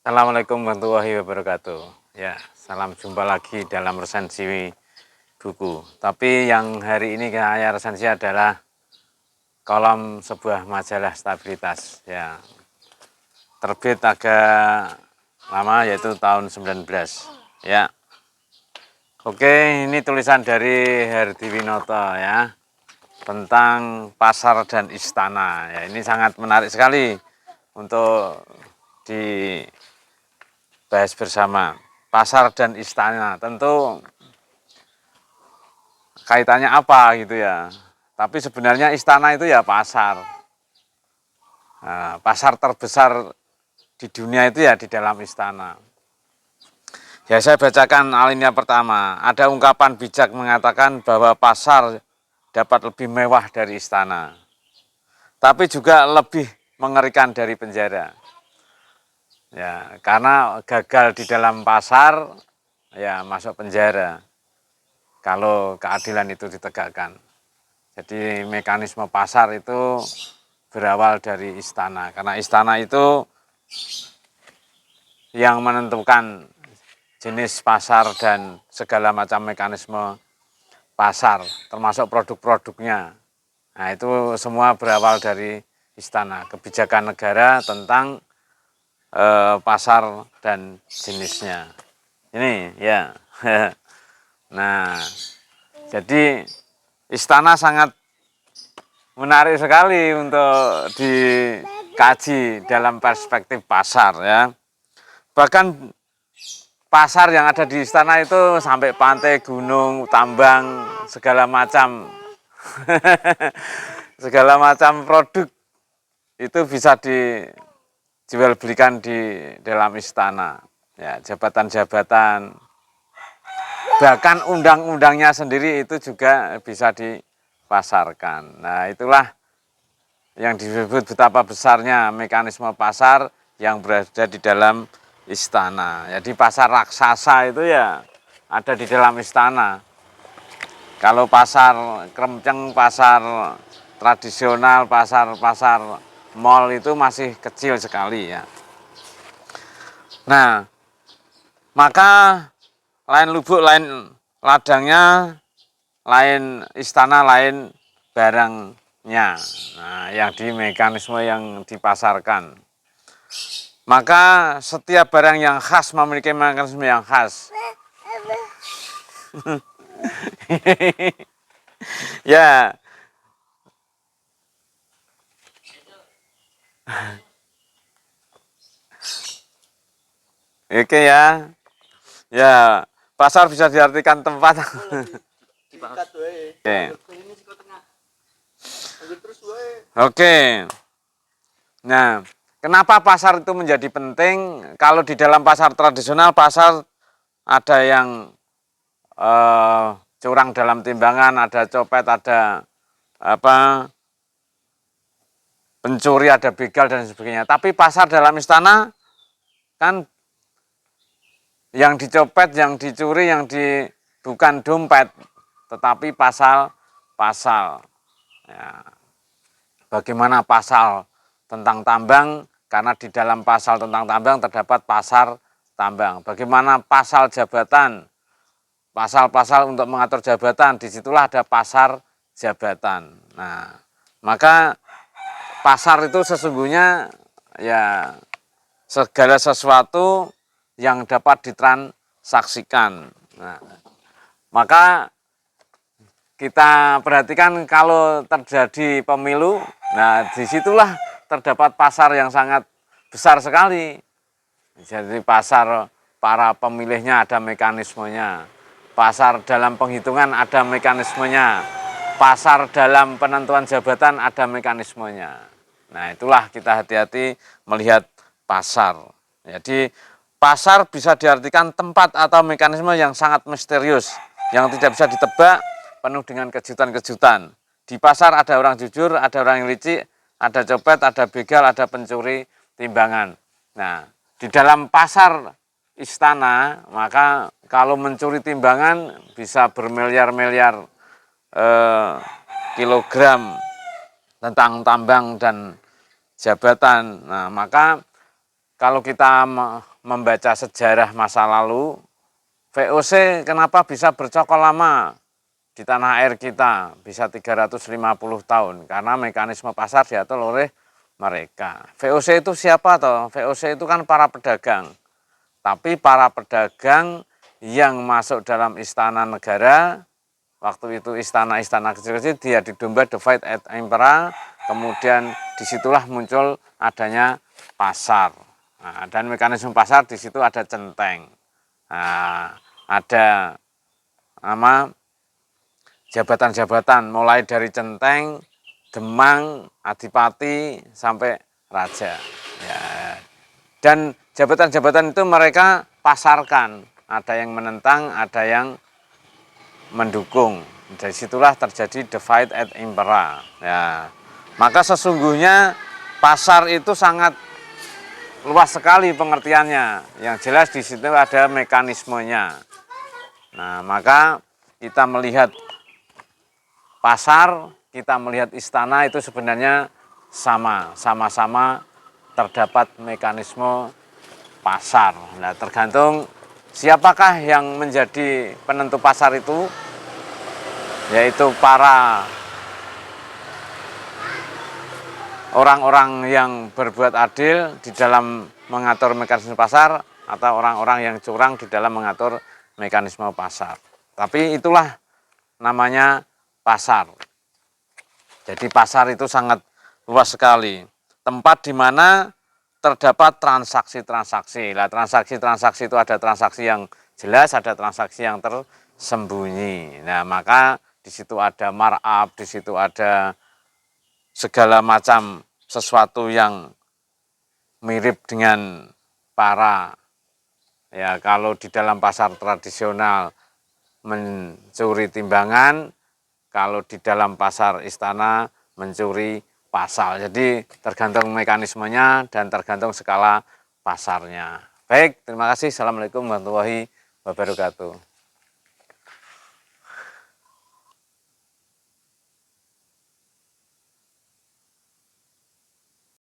Assalamualaikum warahmatullahi wabarakatuh. Ya, salam jumpa lagi dalam resensi buku. Tapi yang hari ini saya resensi adalah kolom sebuah majalah stabilitas. Ya, terbit agak lama yaitu tahun 19. Ya. Oke, ini tulisan dari Herdiwinoto ya. Tentang pasar dan istana. Ya, ini sangat menarik sekali untuk dibahas bersama. Pasar dan istana tentu kaitannya apa gitu ya. Tapi sebenarnya istana itu ya pasar. Nah, pasar terbesar di dunia itu ya di dalam istana. Ya, saya bacakan alinea pertama. Ada ungkapan bijak mengatakan bahwa pasar dapat lebih mewah dari istana, tapi juga lebih mengerikan dari penjara. Ya, karena gagal di dalam pasar, ya masuk penjara kalau keadilan itu ditegakkan. Jadi mekanisme pasar itu berawal dari istana, karena istana itu yang menentukan jenis pasar dan segala macam mekanisme pasar, termasuk produk-produknya. Nah, itu semua berawal dari istana, kebijakan negara tentang pasar dan jenisnya. Ini ya. Nah, jadi istana sangat menarik sekali untuk dikaji dalam perspektif pasar ya. Bahkan pasar yang ada di istana itu sampai pantai, gunung, tambang, segala macam. Segala macam produk itu bisa dijual belikan di dalam istana. Ya, jabatan-jabatan, bahkan undang-undangnya sendiri itu juga bisa dipasarkan. Nah, itulah yang disebut betapa besarnya mekanisme pasar yang berada di dalam istana. Jadi pasar raksasa itu ya ada di dalam istana. Kalau pasar Kremceng, pasar tradisional, pasar mall itu masih kecil sekali ya. Nah, maka lain lubuk, lain ladangnya, lain istana, lain barangnya. Nah, yang di mekanisme yang dipasarkan. Maka setiap barang yang khas memiliki mekanisme yang khas. Ya. Oke ya. Ya, pasar bisa diartikan tempat. Oke. Oke. Nah, kenapa pasar itu menjadi penting? Kalau di dalam pasar tradisional, pasar ada yang curang dalam timbangan, ada copet, ada apa pencuri, ada begal dan sebagainya. Tapi pasar dalam istana kan yang dicopet, yang dicuri, bukan dompet, tetapi pasal-pasal. Ya. Bagaimana pasal tentang tambang? Karena di dalam pasal tentang tambang terdapat pasar tambang. Bagaimana pasal jabatan? Pasal-pasal untuk mengatur jabatan, disitulah ada pasar jabatan. Nah, maka pasar itu sesungguhnya ya segala sesuatu yang dapat ditransaksikan. Nah, maka kita perhatikan kalau terjadi pemilu, nah disitulah terdapat pasar yang sangat besar sekali. Jadi pasar para pemilihnya ada mekanismenya, pasar dalam penghitungan ada mekanismenya, pasar dalam penentuan jabatan ada mekanismenya. Nah, itulah kita hati-hati melihat pasar. Jadi pasar bisa diartikan tempat atau mekanisme yang sangat misterius, yang tidak bisa ditebak, penuh dengan kejutan-kejutan. Di pasar ada orang jujur, ada orang yang licik, ada copet, ada begal, ada pencuri timbangan. Nah, di dalam pasar istana, maka kalau mencuri timbangan bisa bermiliar-miliar kilogram tentang tambang dan jabatan. Nah, maka kalau kita membaca sejarah masa lalu, VOC kenapa bisa bercokol lama di tanah air kita, bisa 350 tahun, karena mekanisme pasar diatur oleh mereka. VOC itu siapa toh? VOC itu kan para pedagang. Tapi para pedagang yang masuk dalam istana negara, waktu itu istana-istana kecil-kecil, dia didomba divide et impera, kemudian disitulah muncul adanya pasar. Nah, dan mekanisme pasar di situ ada centeng, nah, ada jabatan-jabatan mulai dari centeng, demang, adipati sampai raja. Ya. Dan jabatan-jabatan itu mereka pasarkan, ada yang menentang, ada yang mendukung. Dari situlah terjadi divide et impera. Ya. Maka sesungguhnya pasar itu sangat luas sekali pengertiannya. Yang jelas di situ ada mekanismenya. Nah, maka kita melihat pasar, kita melihat istana itu sebenarnya sama-sama terdapat mekanisme pasar. Nah, tergantung siapakah yang menjadi penentu pasar itu, yaitu para orang-orang yang berbuat adil di dalam mengatur mekanisme pasar, atau orang-orang yang curang di dalam mengatur mekanisme pasar. Tapi itulah namanya pasar. Jadi pasar itu sangat luas sekali. Tempat di mana terdapat transaksi-transaksi. Nah, transaksi-transaksi itu ada transaksi yang jelas, ada transaksi yang tersembunyi. Nah, maka di situ ada markup, di situ ada segala macam sesuatu yang mirip dengan para, ya kalau di dalam pasar tradisional mencuri timbangan, kalau di dalam pasar istana mencuri pasal. Jadi tergantung mekanismenya dan tergantung skala pasarnya. Baik, terima kasih. Assalamualaikum warahmatullahi wabarakatuh.